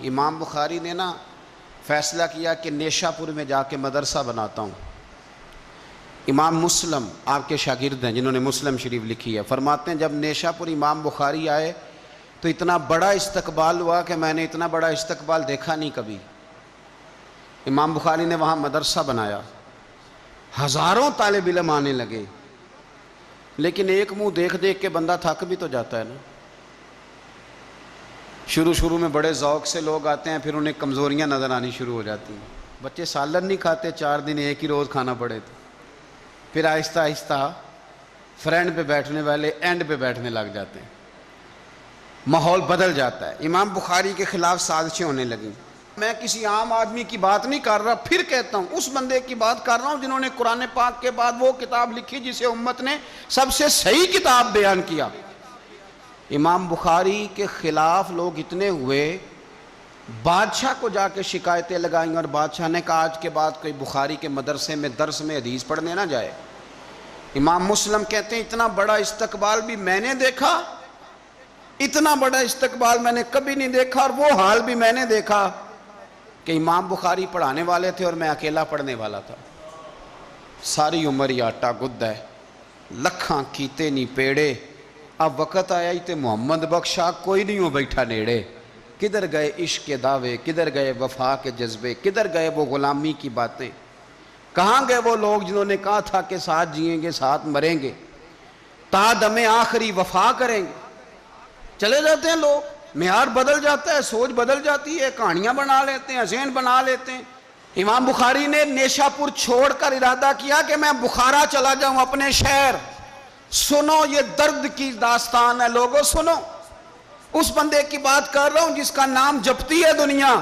امام بخاری نے نا فیصلہ کیا کہ نیشا پور میں جا کے مدرسہ بناتا ہوں۔ امام مسلم آپ کے شاگرد ہیں جنہوں نے مسلم شریف لکھی ہے، فرماتے ہیں جب نیشا پور امام بخاری آئے تو اتنا بڑا استقبال ہوا کہ میں نے اتنا بڑا استقبال دیکھا نہیں کبھی۔ امام بخاری نے وہاں مدرسہ بنایا، ہزاروں طالب علم آنے لگے، لیکن ایک منہ دیکھ دیکھ کے بندہ تھک بھی تو جاتا ہے نا۔ شروع میں بڑے ذوق سے لوگ آتے ہیں، پھر انہیں کمزوریاں نظر آنی شروع ہو جاتی ہیں۔ بچے سالن نہیں کھاتے، 4 دن ایک ہی روز کھانا پڑے تھے، پھر آہستہ آہستہ فرینڈ پہ بیٹھنے والے اینڈ پہ بیٹھنے لگ جاتے ہیں، ماحول بدل جاتا ہے۔ امام بخاری کے خلاف سازشیں ہونے لگیں۔ میں کسی عام آدمی کی بات نہیں کر رہا، پھر کہتا ہوں اس بندے کی بات کر رہا ہوں جنہوں نے قرآن پاک کے بعد وہ کتاب لکھی جسے امت نے سب سے صحیح کتاب بیان کیا۔ امام بخاری کے خلاف لوگ اتنے ہوئے، بادشاہ کو جا کے شکایتیں لگائیں، اور بادشاہ نے کہا آج کے بعد کوئی بخاری کے مدرسے میں درس میں حدیث پڑھنے نہ جائے۔ امام مسلم کہتے ہیں اتنا بڑا استقبال بھی میں نے دیکھا، اتنا بڑا استقبال میں نے کبھی نہیں دیکھا، اور وہ حال بھی میں نے دیکھا کہ امام بخاری پڑھانے والے تھے اور میں اکیلا پڑھنے والا تھا۔ ساری عمر ہی آٹا گد ہے، لکھاں کیتے نہیں پیڑے، اب وقت آیا ہی تے محمد بخشا کوئی نہیں ہو بیٹھا نیڑے۔ کدھر گئے عشق کے دعوے، کدھر گئے وفا کے جذبے، کدھر گئے وہ غلامی کی باتیں، کہاں گئے وہ لوگ جنہوں نے کہا تھا کہ ساتھ جئیں گے ساتھ مریں گے، تا دم آخری وفا کریں گے۔ چلے جاتے ہیں لوگ، معیار بدل جاتا ہے، سوچ بدل جاتی ہے، کہانیاں بنا لیتے ہیں، ذہن بنا لیتے ہیں۔ امام بخاری نے نیشا پور چھوڑ کر ارادہ کیا کہ میں بخارا چلا جاؤں، اپنے شہر۔ سنو یہ درد کی داستان ہے لوگوں، سنو، اس بندے کی بات کر رہا ہوں جس کا نام جپتی ہے دنیا۔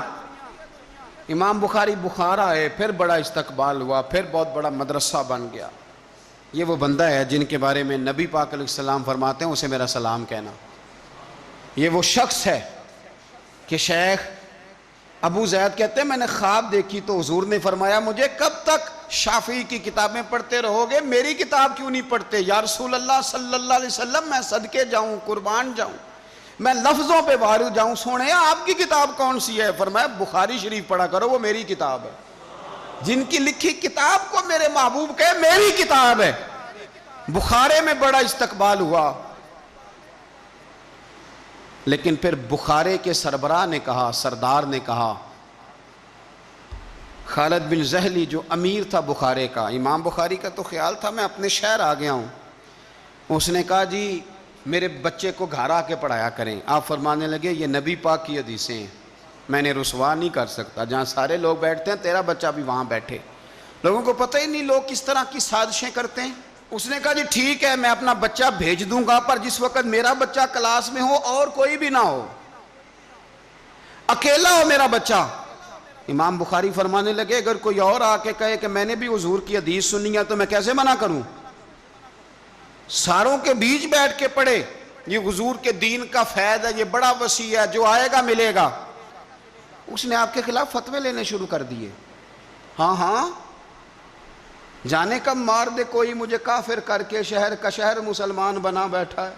امام بخاری بخارا آئے، پھر بڑا استقبال ہوا، پھر بہت بڑا مدرسہ بن گیا۔ یہ وہ بندہ ہے جن کے بارے میں نبی پاک علیہ السلام فرماتے ہیں اسے میرا سلام کہنا۔ یہ وہ شخص ہے کہ شیخ ابو زید کہتے ہیں میں نے خواب دیکھی تو حضور نے فرمایا مجھے کب تک شافعی کی کتابیں پڑھتے رہو گے، میری کتاب کیوں نہیں پڑھتے؟ یا رسول اللہ صلی اللہ علیہ وسلم میں صدقے جاؤں، قربان جاؤں، میں لفظوں پہ وارو جاؤں، سونے آپ کی کتاب کون سی ہے؟ فرمایا بخاری شریف پڑھا کرو، وہ میری کتاب ہے۔ جن کی لکھی کتاب کو میرے محبوب کہے میری کتاب ہے۔ بخارے میں بڑا استقبال ہوا، لیکن پھر بخارے کے سربراہ نے کہا، سردار نے کہا، خالد بن زہلی جو امیر تھا بخارے کا، امام بخاری کا تو خیال تھا میں اپنے شہر آ گیا ہوں، اس نے کہا جی میرے بچے کو گھر آ کے پڑھایا کریں۔ آپ فرمانے لگے یہ نبی پاک کی حدیثیں ہیں، میں نے رسوا نہیں کر سکتا، جہاں سارے لوگ بیٹھتے ہیں تیرا بچہ بھی وہاں بیٹھے۔ لوگوں کو پتہ ہی نہیں لوگ کس طرح کی سازشیں کرتے ہیں۔ اس نے کہا جی ٹھیک ہے میں اپنا بچہ بھیج دوں گا، پر جس وقت میرا بچہ کلاس میں ہو اور کوئی بھی نہ ہو، اکیلا ہو میرا بچہ۔ امام بخاری فرمانے لگے اگر کوئی اور آ کے کہے کہ میں نے بھی حضور کی حدیث سنی ہے تو میں کیسے منع کروں؟ ساروں کے بیچ بیٹھ کے پڑھے، یہ حضور کے دین کا فیض ہے، یہ بڑا وسیع ہے، جو آئے گا ملے گا۔ اس نے آپ کے خلاف فتوے لینے شروع کر دیے۔ ہاں جانے کب مار دے کوئی مجھے کافر کر کے، شہر کا شہر مسلمان بنا بیٹھا ہے۔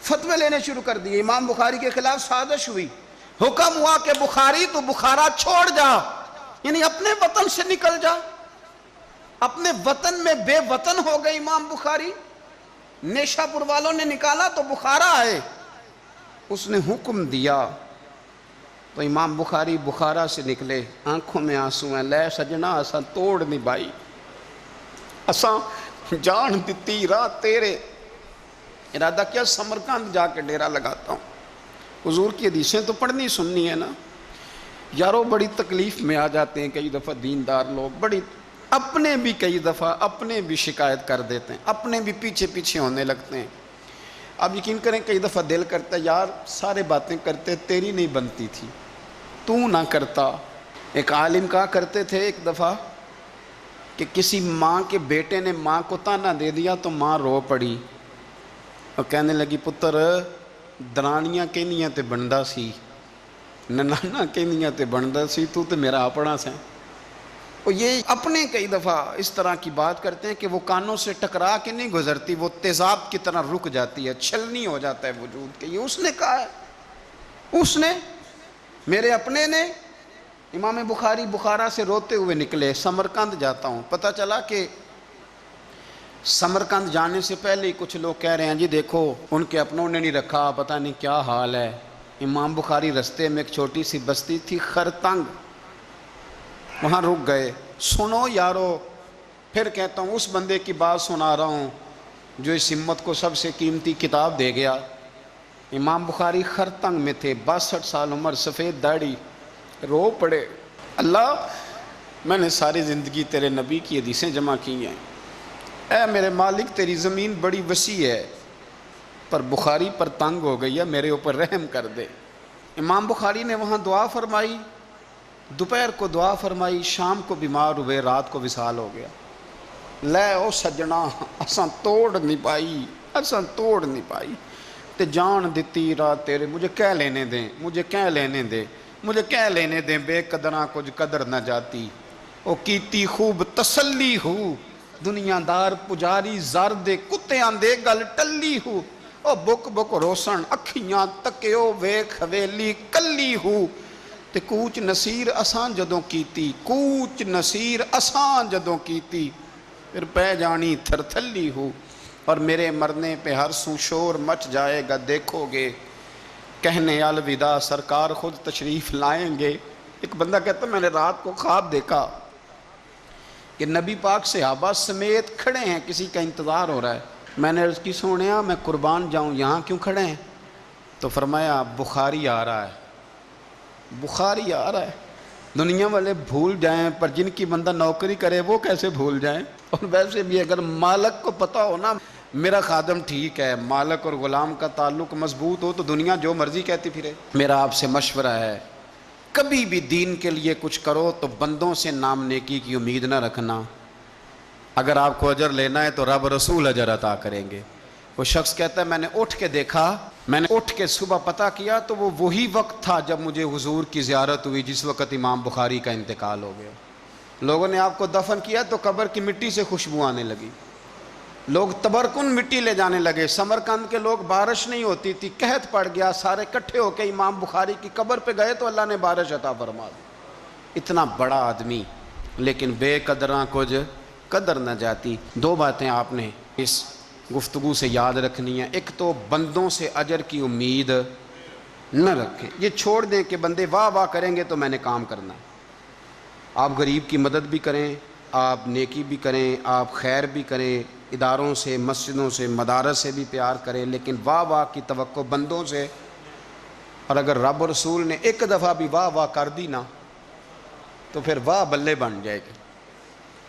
فتوے لینے شروع کر دیے، امام بخاری کے خلاف سازش ہوئی، حکم ہوا کہ بخاری تو بخارا چھوڑ جا، یعنی اپنے وطن سے نکل جا۔ اپنے وطن میں بے وطن ہو گئے امام بخاری۔ نیشا پور والوں نے نکالا تو بخارا آئے، اس نے حکم دیا تو امام بخاری بخارا سے نکلے، آنکھوں میں آنسو ہیں، لے سجنا اساں توڑ نہیں بائی، اساں جان دیتی رات تیرے، ارادہ کیا سمرقند جا کے ڈیرا لگاتا ہوں۔ حضور کی حدیثیں تو پڑھنی سننی ہے نا یارو، بڑی تکلیف میں آ جاتے ہیں کئی دفعہ دیندار لوگ، بڑی اپنے بھی کئی دفعہ اپنے بھی شکایت کر دیتے ہیں، اپنے بھی پیچھے پیچھے ہونے لگتے ہیں۔ اب یقین کریں کئی دفعہ دل کرتا ہے یار سارے باتیں کرتے تیری نہیں بنتی تھی، تو نہ کرتا۔ ایک عالم کہا کرتے تھے ایک دفعہ کہ کسی ماں کے بیٹے نے ماں کو تانا دے دیا تو ماں رو پڑی اور کہنے لگی پتر درانیاں کہنیاں تے بندا سی، ننانا کہنیاں تے بندا سی، تو تے میرا اپنا سیں۔ اور یہ اپنے کئی دفعہ اس طرح کی بات کرتے ہیں کہ وہ کانوں سے ٹکرا کے نہیں گزرتی، وہ تیزاب کی طرح رک جاتی ہے، چھلنی ہو جاتا ہے وجود کے۔ یہ اس نے کہا ہے، اس نے میرے اپنے نے امام بخاری بخارا سے روتے ہوئے نکلے، سمرقند جاتا ہوں، پتہ چلا کہ سمرقند جانے سے پہلے ہی کچھ لوگ کہہ رہے ہیں جی دیکھو ان کے اپنوں نے نہیں رکھا، پتہ نہیں کیا حال ہے۔ امام بخاری رستے میں ایک چھوٹی سی بستی تھی خرتنگ، وہاں رک گئے۔ سنو یارو، پھر کہتا ہوں اس بندے کی بات سنا رہا ہوں جو اس امت کو سب سے قیمتی کتاب دے گیا۔ امام بخاری خرتنگ میں تھے، 62 سال عمر، سفید داڑھی، رو پڑے، اللہ میں نے ساری زندگی تیرے نبی کی حدیثیں جمع کی ہیں، اے میرے مالک تیری زمین بڑی وسیع ہے پر بخاری پر تنگ ہو گئی ہے، میرے اوپر رحم کر دے۔ امام بخاری نے وہاں دعا فرمائی، دوپہر کو دعا فرمائی، شام کو بیمار ہوئے، رات کو وصال ہو گیا۔ لے او سجنا اساں توڑ نہیں پائی تے جان دتی رات تیرے، مجھے کہہ لینے دیں بے قدراں کچھ قدر نہ جاتی، او کیتی خوب تسلی ہو، دنیا دار پجاری زرد کتے آندے گل ٹلی ہو، او بک بک روسن اکھیاں تکیو ویکھ حویلی کلی ہو، تے کوچ نصیر اساں جدوں کیتی پھر پہ جانی تھرتھلی ہو، اور میرے مرنے پہ ہر سو شور مچ جائے گا، دیکھو گے کہنے الوداع سرکار خود تشریف لائیں گے۔ ایک بندہ کہتا میں نے رات کو خواب دیکھا کہ نبی پاک صحابہ سمیت کھڑے ہیں، کسی کا انتظار ہو رہا ہے۔ میں نے عرض کی سونیا میں قربان جاؤں، یہاں کیوں کھڑے ہیں؟ تو فرمایا بخاری آ رہا ہے۔ دنیا والے بھول جائیں پر جن کی بندہ نوکری کرے وہ کیسے بھول جائیں؟ اور ویسے بھی اگر مالک کو پتہ ہو نا میرا خادم ٹھیک ہے، مالک اور غلام کا تعلق مضبوط ہو تو دنیا جو مرضی کہتی پھرے۔ میرا آپ سے مشورہ ہے کبھی بھی دین کے لیے کچھ کرو تو بندوں سے نام نیکی کی امید نہ رکھنا، اگر آپ کو اجر لینا ہے تو رب رسول اجر عطا کریں گے۔ وہ شخص کہتا ہے میں نے اٹھ کے صبح پتہ کیا تو وہ وہی وقت تھا جب مجھے حضور کی زیارت ہوئی جس وقت امام بخاری کا انتقال ہو گیا۔ لوگوں نے آپ کو دفن کیا تو قبر کی مٹی سے خوشبو آنے لگی، لوگ تبرکن مٹی لے جانے لگے۔ سمرقند کے لوگ بارش نہیں ہوتی تھی، قحط پڑ گیا، سارے اکٹھے ہو کے امام بخاری کی قبر پہ گئے تو اللہ نے بارش عطا فرما دی۔ اتنا بڑا آدمی لیکن بے قدراں کچھ قدر نہ جاتی۔ دو باتیں آپ نے اس گفتگو سے یاد رکھنی ہیں، ایک تو بندوں سے اجر کی امید نہ رکھیں، یہ چھوڑ دیں کہ بندے واہ واہ کریں گے تو میں نے کام کرنا ہے۔ آپ غریب کی مدد بھی کریں، آپ نیکی بھی کریں، آپ خیر بھی کریں، اداروں سے، مسجدوں سے، مدارس سے بھی پیار کریں، لیکن واہ واہ کی توقع بندوں سے، اور اگر رب و رسول نے ایک دفعہ بھی واہ واہ کر دی نا تو پھر واہ بلے بن جائے گی،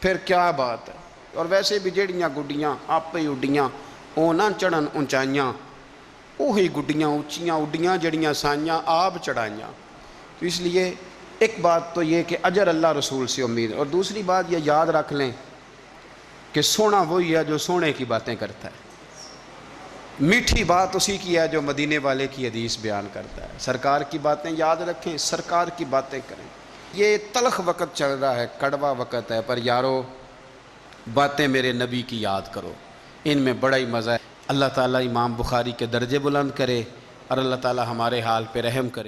پھر کیا بات ہے۔ اور ویسے بھی جڑیاں گڈیاں آپ ہی اڈیاں او نہ چڑھن اونچائیاں، وہی گڈیاں اونچیاں اڈیاں جڑیاں سائیاں آپ چڑھائیاں۔ تو اس لیے ایک بات تو یہ کہ اجر اللہ رسول سے امید، اور دوسری بات یہ یاد رکھ لیں کہ سونا وہی ہے جو سونے کی باتیں کرتا ہے، میٹھی بات اسی کی ہے جو مدینے والے کی حدیث بیان کرتا ہے۔ سرکار کی باتیں یاد رکھیں، سرکار کی باتیں کریں۔ یہ تلخ وقت چل رہا ہے، کڑوا وقت ہے، پر یارو باتیں میرے نبی کی یاد کرو، ان میں بڑا ہی مزہ ہے۔ اللہ تعالیٰ امام بخاری کے درجے بلند کرے اور اللہ تعالیٰ ہمارے حال پہ رحم کرے۔